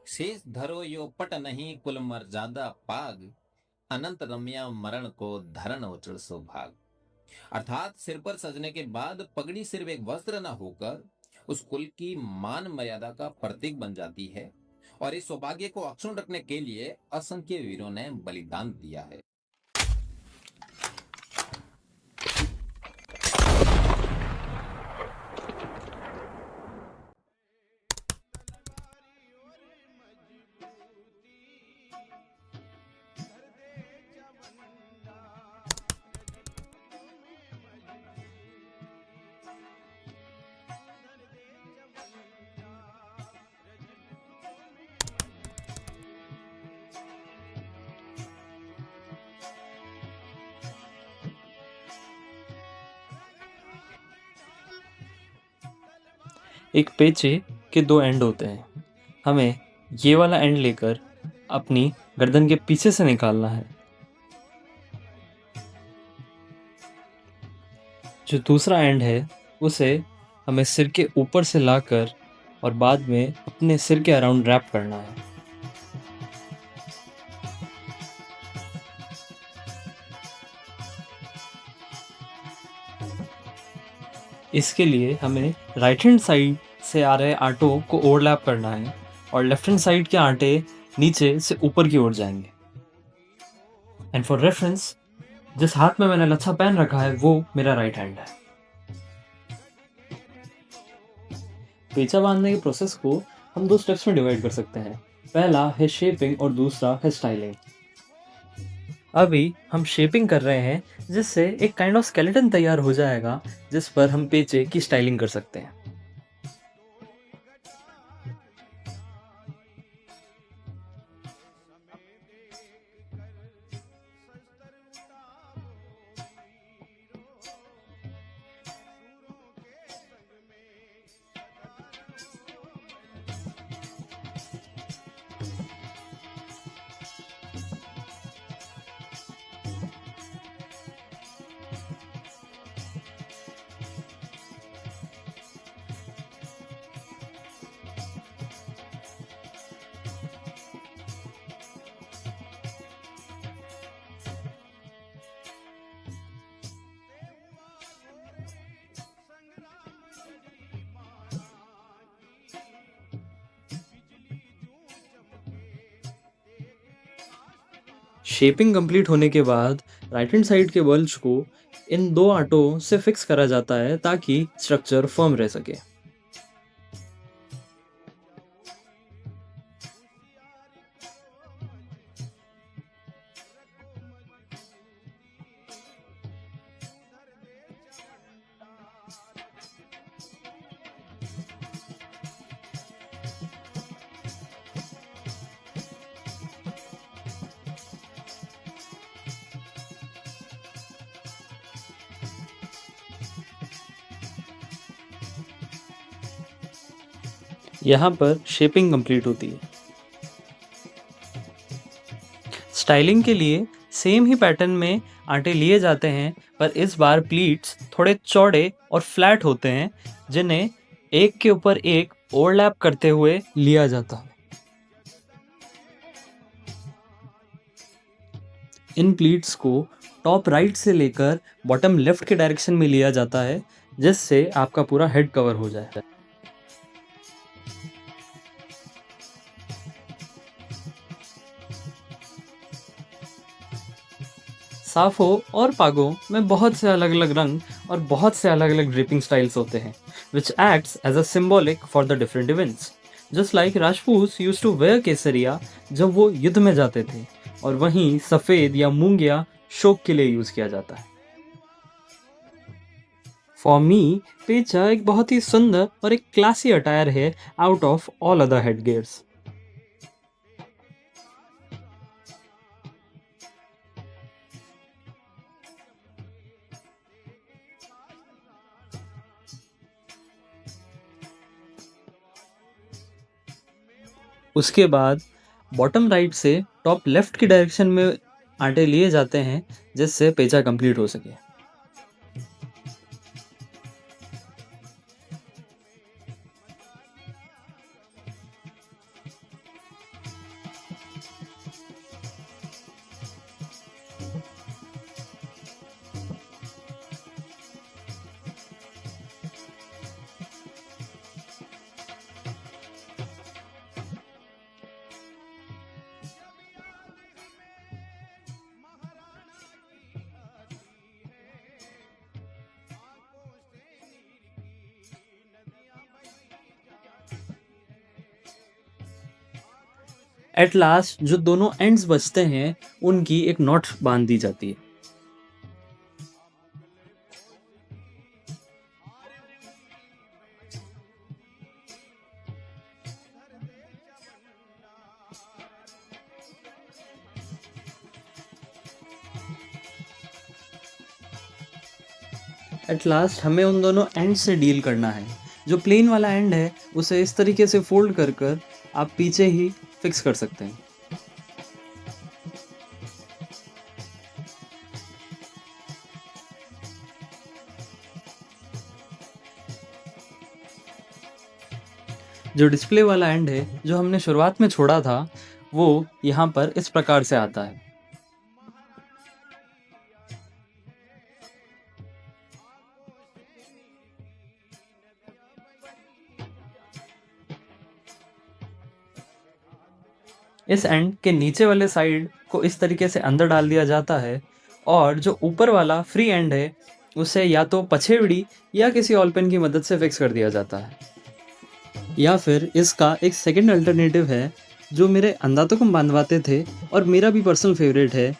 शेष धरो यो पट नहीं कुल मर्यादा पाग, अनंत रम्या मरण को धरण उचड़ सो भाग। अर्थात सिर पर सजने के बाद पगड़ी सिर्फ एक वस्त्र न होकर उस कुल की मान मर्यादा का प्रतीक बन जाती है, और इस सौभाग्य को अक्षुण्ण रखने के लिए असंख्य वीरों ने बलिदान दिया है। एक पेचे के दो एंड होते हैं। हमें ये वाला एंड लेकर अपनी गर्दन के पीछे से निकालना है। जो दूसरा एंड है उसे हमें सिर के ऊपर से लाकर और बाद में अपने सिर के अराउंड रैप करना है। इसके लिए हमें राइट हैंड साइड से आ रहे आटों को ओवरलैप करना है और लेफ्ट हैंड साइड के आटे नीचे से ऊपर की ओर जाएंगे। एंड फॉर रेफरेंस, जिस हाथ में मैंने लच्छा पहन रखा है वो मेरा राइट हैंड है। पेचा बांधने के प्रोसेस को हम दो स्टेप्स में डिवाइड कर सकते हैं। पहला है शेपिंग और दूसरा है स्टाइलिंग। अभी हम शेपिंग कर रहे हैं, जिससे एक काइंड ऑफ स्केलेटन तैयार हो जाएगा जिस पर हम पेचे की स्टाइलिंग कर सकते हैं। शेपिंग कंप्लीट होने के बाद राइट हैंड साइड के बल्ज को इन दो आटों से फिक्स करा जाता है ताकि स्ट्रक्चर फर्म रह सके। यहाँ पर शेपिंग कंप्लीट होती है। स्टाइलिंग के लिए सेम ही पैटर्न में आटे लिए जाते हैं, पर इस बार प्लीट्स थोड़े चौड़े और फ्लैट होते हैं, जिन्हें एक के ऊपर एक ओवरलैप करते हुए लिया जाता है। इन प्लीट्स को टॉप राइट से लेकर बॉटम लेफ्ट के डायरेक्शन में लिया जाता है, जिससे आपका पूरा हेड कवर हो जाए। साफो और पागो में बहुत से अलग अलग रंग और बहुत से अलग अलग ड्रिपिंग स्टाइल्स होते हैं, which acts as a symbolic for the different events. Just like Rajputs used to wear केसरिया जब वो युद्ध में जाते थे, और वहीं सफ़ेद या मूंगिया शोक के लिए यूज़ किया जाता है। फॉर मी, पेचा एक बहुत ही सुंदर और एक क्लासी अटायर है out of all other head gears. उसके बाद बॉटम राइट से टॉप लेफ्ट की डायरेक्शन में आटे लिए जाते हैं, जिससे पेचा कंप्लीट हो सके। एट लास्ट जो दोनों एंड्स बचते हैं उनकी एक नॉट बांध दी जाती है। एट लास्ट हमें उन दोनों एंड से डील करना है। जो प्लेन वाला एंड है उसे इस तरीके से फोल्ड कर कर आप पीछे ही फिक्स कर सकते हैं। जो डिस्प्ले वाला एंड है जो हमने शुरुआत में छोड़ा था वो यहाँ पर इस प्रकार से आता है। इस एंड के नीचे वाले साइड को इस तरीके से अंदर डाल दिया जाता है और जो ऊपर वाला फ्री एंड है उसे या तो पछेवड़ी या किसी ऑल पेन की मदद से फिक्स कर दिया जाता है। या फिर इसका एक सेकंड अल्टरनेटिव है जो मेरे अंदातों को बांधवाते थे और मेरा भी पर्सनल फेवरेट है,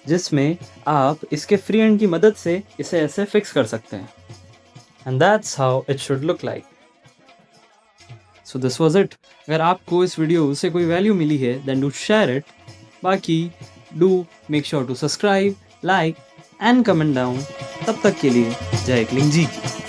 जिसमें आप इसके फ्री एंड की मदद से इसे ऐसे फिक्स कर सकते हैं। And that's how it should look like. So this was it. अगर आपको इस वीडियो से कोई वैल्यू मिली है देन डू शेयर इट। बाकी do make sure to subscribe, like and comment down. तब तक के लिए जय क्लिंग जी की।